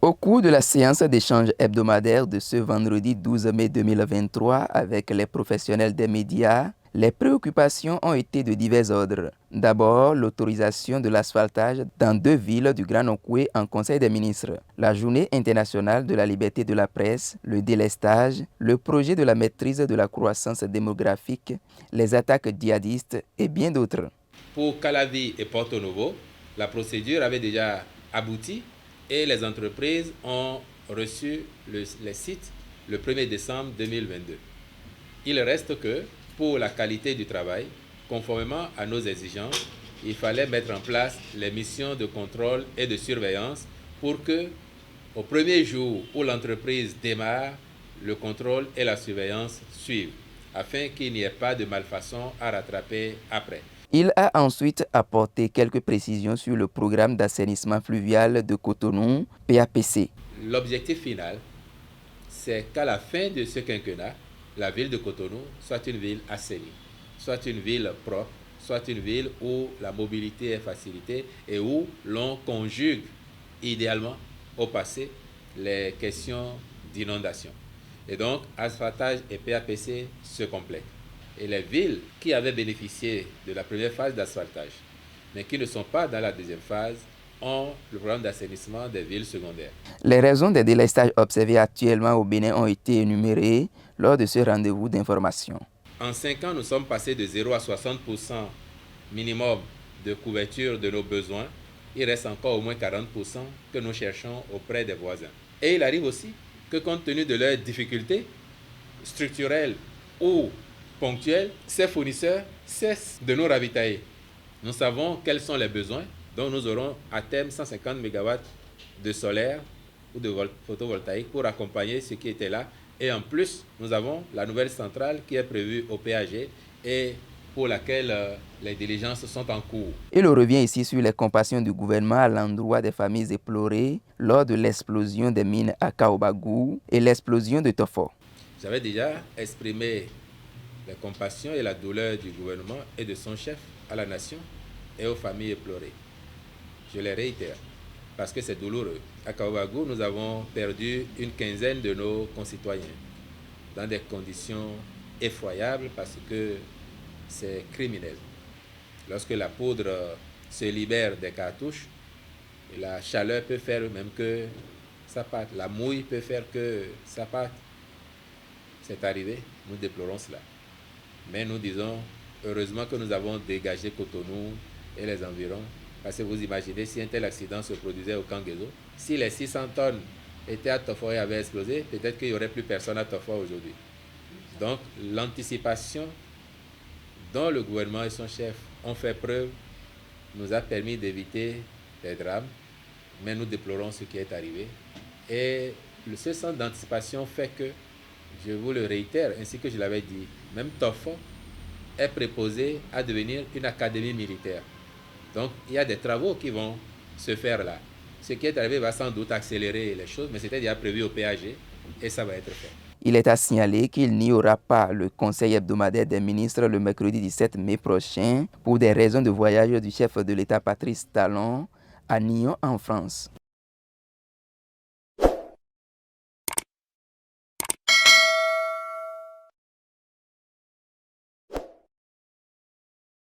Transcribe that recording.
Au cours de la séance d'échange hebdomadaire de ce vendredi 12 mai 2023 avec les professionnels des médias, les préoccupations ont été de divers ordres. D'abord, l'autorisation de l'asphaltage dans 2 villes du Grand Nokoué en Conseil des ministres, la Journée internationale de la liberté de la presse, le délestage, le projet de la maîtrise de la croissance démographique, les attaques djihadistes et bien d'autres. Pour Calavi et Porto Novo, la procédure avait déjà abouti et les entreprises ont reçu les sites le 1er décembre 2022. Il reste que, pour la qualité du travail, conformément à nos exigences, il fallait mettre en place les missions de contrôle et de surveillance pour que, au premier jour où l'entreprise démarre, le contrôle et la surveillance suivent, afin qu'il n'y ait pas de malfaçon à rattraper après. Il a ensuite apporté quelques précisions sur le programme d'assainissement fluvial de Cotonou, PAPC. L'objectif final, c'est qu'à la fin de ce quinquennat, la ville de Cotonou soit une ville assainie, soit une ville propre, soit une ville où la mobilité est facilitée et où l'on conjugue idéalement au passé les questions d'inondation. Et donc, asphaltage et PAPC se complètent. Et les villes qui avaient bénéficié de la première phase d'asphaltage, mais qui ne sont pas dans la deuxième phase, ont le programme d'assainissement des villes secondaires. Les raisons des délestages observés actuellement au Bénin ont été énumérées lors de ce rendez-vous d'information. En 5 ans, nous sommes passés de 0 à 60% minimum de couverture de nos besoins. Il reste encore au moins 40% que nous cherchons auprès des voisins. Et il arrive aussi que, compte tenu de leurs difficultés structurelles ou ponctuelles, ces fournisseurs cessent de nous ravitailler. Nous savons quels sont les besoins, donc nous aurons à terme 150 MW de solaire ou de photovoltaïque pour accompagner ce qui était là. Et en plus, nous avons la nouvelle centrale qui est prévue au PAG et pour laquelle les diligences sont en cours. Il revient ici sur les compassions du gouvernement à l'endroit des familles éplorées lors de l'explosion des mines à Kaobagou et l'explosion de Tofo. J'avais déjà exprimé les compassions et la douleur du gouvernement et de son chef à la nation et aux familles éplorées. Je les réitère parce que c'est douloureux. À Kaobagou, nous avons perdu une quinzaine de nos concitoyens dans des conditions effroyables parce que c'est criminel. Lorsque la poudre se libère des cartouches, la chaleur peut faire même que ça parte. La mouille peut faire que ça parte. C'est arrivé, nous déplorons cela. Mais nous disons, heureusement que nous avons dégagé Cotonou et les environs. Parce que vous imaginez, si un tel accident se produisait au Kangezo, si les 600 tonnes étaient à Tofo et avaient explosé, peut-être qu'il n'y aurait plus personne à Tofo aujourd'hui. Donc, l'anticipation dont le gouvernement et son chef ont fait preuve nous a permis d'éviter des drames, mais nous déplorons ce qui est arrivé. Et ce sens d'anticipation fait que, je vous le réitère, ainsi que je l'avais dit, même Tofo est préposé à devenir une académie militaire. Donc, il y a des travaux qui vont se faire là. Ce qui est arrivé va sans doute accélérer les choses, mais c'était déjà prévu au PAG et ça va être fait. Il est à signaler qu'il n'y aura pas le conseil hebdomadaire des ministres le mercredi 17 mai prochain pour des raisons de voyage du chef de l'État Patrice Talon à Nyon en France.